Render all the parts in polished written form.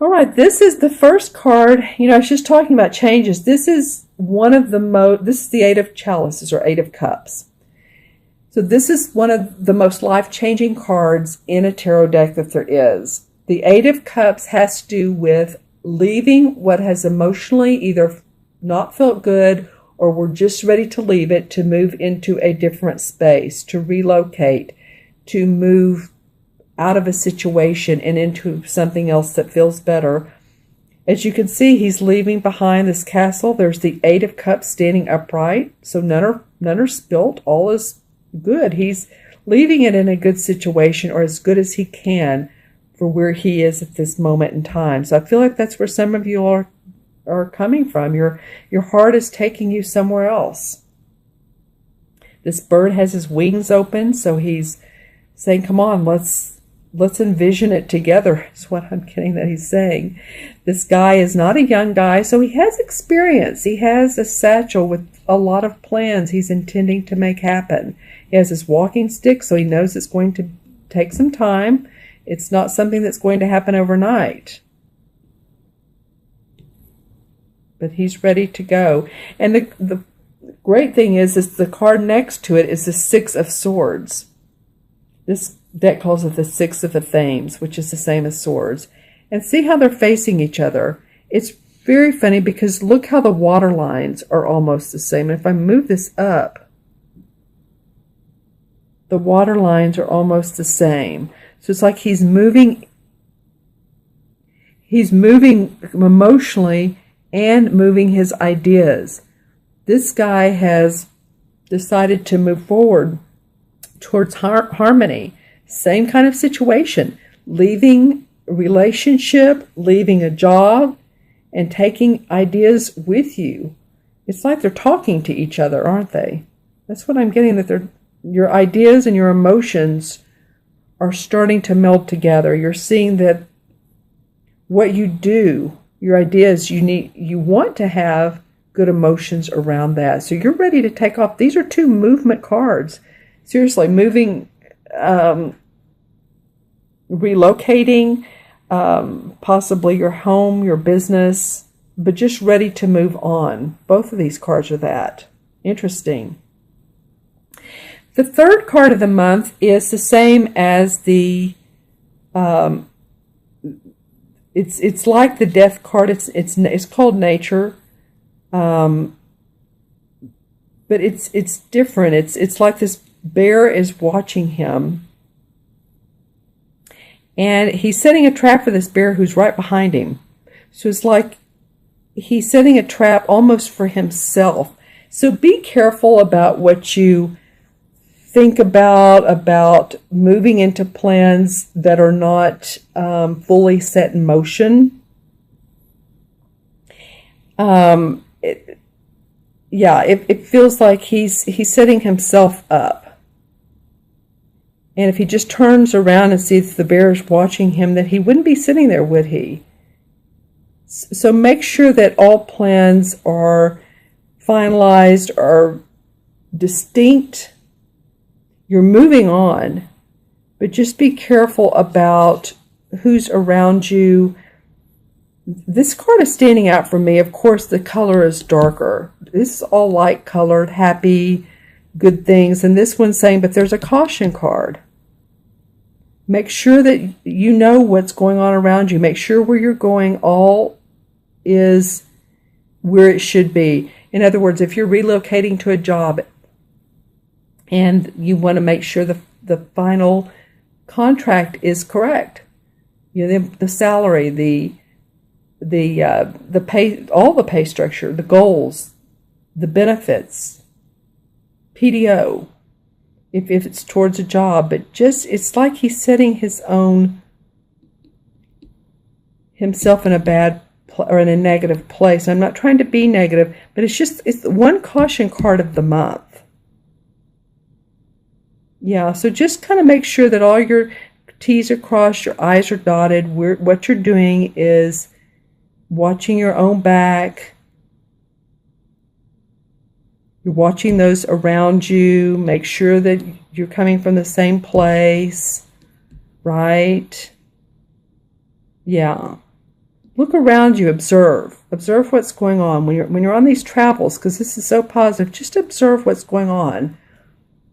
All right, this is the first card. You know, I was just talking about changes. This is one of the this is the Eight of Chalices or Eight of Cups. So this is one of the most life-changing cards in a tarot deck that there is. The Eight of Cups has to do with leaving what has emotionally either not felt good or we're just ready to leave it, to move into a different space, to relocate, to move out of a situation and into something else that feels better. As you can see, he's leaving behind this castle. There's the Eight of Cups standing upright, so none are spilt. All is good. He's leaving it in a good situation, or as good as he can for where he is at this moment in time. So I feel like that's where some of you are coming from. Your heart is taking you somewhere else. This bird has his wings open, so he's saying, come on, let's envision it together, is what I'm getting that he's saying. This guy is not a young guy, so he has experience. He has a satchel with a lot of plans he's intending to make happen. He has his walking stick, so he knows it's going to take some time. It's not something that's going to happen overnight. But he's ready to go. And the great thing is the card next to it is the Six of Swords. This deck calls it the Six of the Thames, which is the same as swords. And see how they're facing each other. It's very funny because look how the water lines are almost the same. If I move this up, the water lines are almost the same. So it's like he's moving emotionally and moving his ideas. This guy has decided to move forward towards harmony. Same kind of situation, leaving a relationship, leaving a job, and taking ideas with you. It's like they're talking to each other, aren't they? That's what I'm getting, that your ideas and your emotions are starting to meld together. You're seeing that what you do, your ideas, you want to have good emotions around that. So you're ready to take off. These are two movement cards. Seriously, moving, relocating, possibly your home, your business, but just ready to move on. Both of these cards are that. Interesting. The third card of the month is the same as the, it's like the Death card. It's called Nature, but it's different. It's like this bear is watching him, and he's setting a trap for this bear who's right behind him. So it's like he's setting a trap almost for himself. So be careful about what you think about moving into plans that are not fully set in motion. It feels like he's setting himself up. And if he just turns around and sees the bears watching him, then he wouldn't be sitting there, would he? So make sure that all plans are finalized, are distinct. You're moving on, but just be careful about who's around you. This card is standing out for me. Of course, the color is darker. This is all light colored, happy, good things. And this one's saying, but there's a caution card. Make sure that you know what's going on around you. Make sure where you're going all is where it should be. In other words, if you're relocating to a job and you want to make sure the final contract is correct, you know, the salary, the pay, all the pay structure, the goals, the benefits, PTO, if it's towards a job, but just, it's like he's setting himself in a bad or in a negative place. I'm not trying to be negative, but it's one caution card of the month. Yeah, so just kind of make sure that all your T's are crossed, your I's are dotted. What you're doing is watching your own back. You're watching those around you. Make sure that you're coming from the same place, right? Yeah. look around you, observe what's going on when you're on these travels, because this is so positive. Just observe what's going on.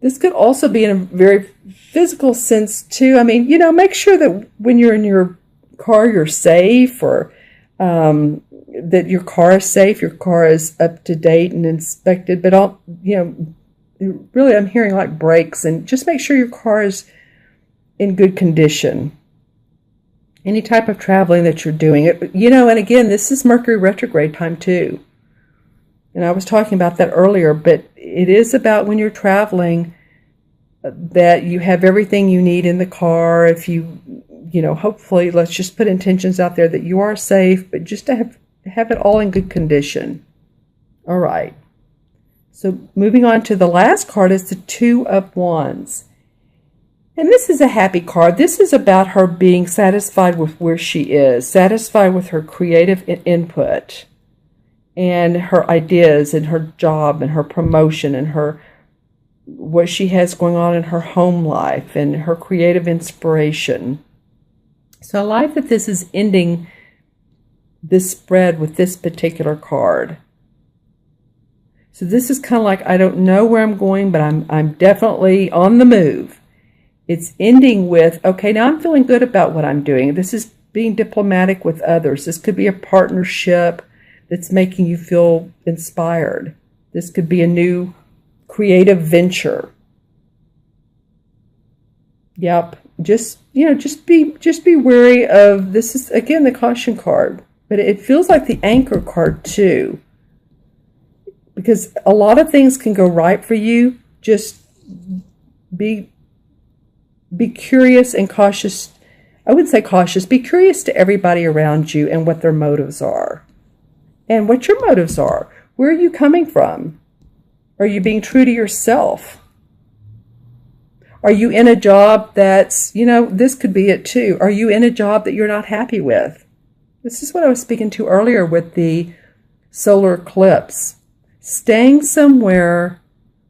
This could also be in a very physical sense too. I mean, make sure that when you're in your car, you're safe, or that your car is safe, your car is up to date and inspected. But really, I'm hearing like brakes, and just make sure your car is in good condition. Any type of traveling that you're doing, and again, this is Mercury retrograde time too. And I was talking about that earlier, but it is about when you're traveling that you have everything you need in the car. If hopefully, let's just put intentions out there that you are safe, but just to have it all in good condition. All right. So moving on to the last card is the Two of Wands. And this is a happy card. This is about her being satisfied with where she is, satisfied with her creative input and her ideas and her job and her promotion and what she has going on in her home life and her creative inspiration. So I like that this is ending this spread with this particular card. So this is kind of like, I don't know where I'm going, but I'm definitely on the move. It's ending with, okay, now I'm feeling good about what I'm doing. This is being diplomatic with others. This could be a partnership that's making you feel inspired. This could be a new creative venture. Yep. Just be wary of, this is again the caution card, but it feels like the anchor card too. Because a lot of things can go right for you. Just be curious and cautious. I wouldn't say cautious. Be curious to everybody around you and what their motives are. And what your motives are. Where are you coming from? Are you being true to yourself? Are you in a job that's, this could be it too. Are you in a job that you're not happy with? This is what I was speaking to earlier with the solar eclipse. Staying somewhere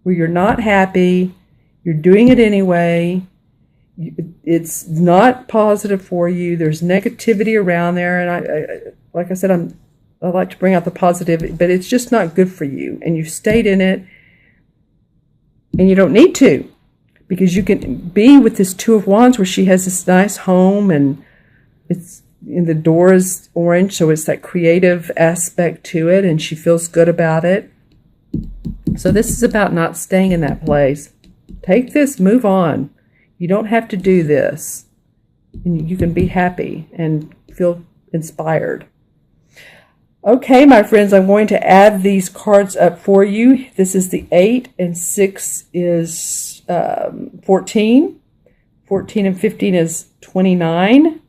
where you're not happy, you're doing it anyway, it's not positive for you, there's negativity around there, and I like I said, I like to bring out the positive, but it's just not good for you, and you've stayed in it, and you don't need to, because you can be with this Two of Wands where she has this nice home, and it's in the door is orange, so it's that creative aspect to it, and she feels good about it. So this is about not staying in that place. Take this, move on. You don't have to do this. And you can be happy and feel inspired. Okay, my friends, I'm going to add these cards up for you. This is the 8, and 6 is 14. 14 and 15 is 29.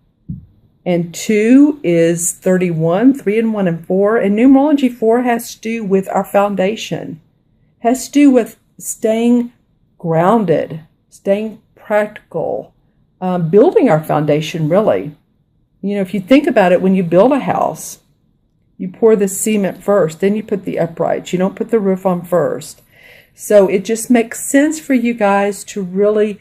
And 2 is 31. 3 and 1 and 4. And numerology 4 has to do with our foundation. Has to do with staying grounded, staying practical, building our foundation, really. If you think about it, when you build a house, you pour the cement first, then you put the uprights. You don't put the roof on first. So it just makes sense for you guys to really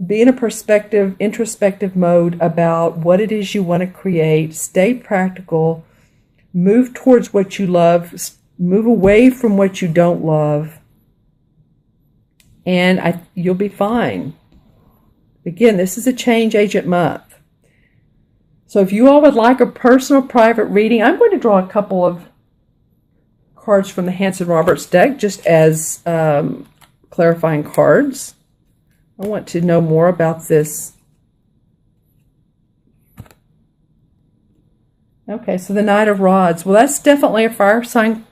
be in a introspective mode about what it is you want to create. Stay practical. Move towards what you love. Move away from what you don't love. And you'll be fine. Again, this is a change agent month. So if you all would like a personal private reading, I'm going to draw a couple of cards from the Hanson Roberts deck just as clarifying cards. I want to know more about this. Okay, so the Knight of Rods. Well, that's definitely a fire sign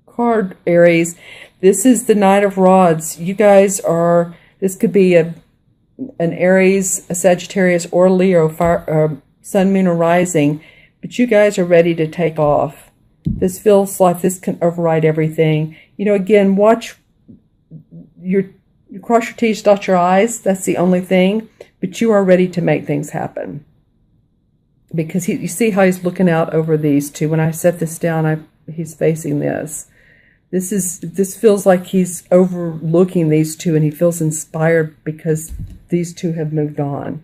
card, Aries. This is the Knight of Rods. You guys are, this could be an Aries, a Sagittarius, or Leo, Sun, Moon, or Rising, but you guys are ready to take off. This feels like this can override everything. Again, watch you cross your T's, dot your I's. That's the only thing, but you are ready to make things happen. Because you see how he's looking out over these two. When I set this down, he's facing this. This feels like he's overlooking these two, and he feels inspired because these two have moved on.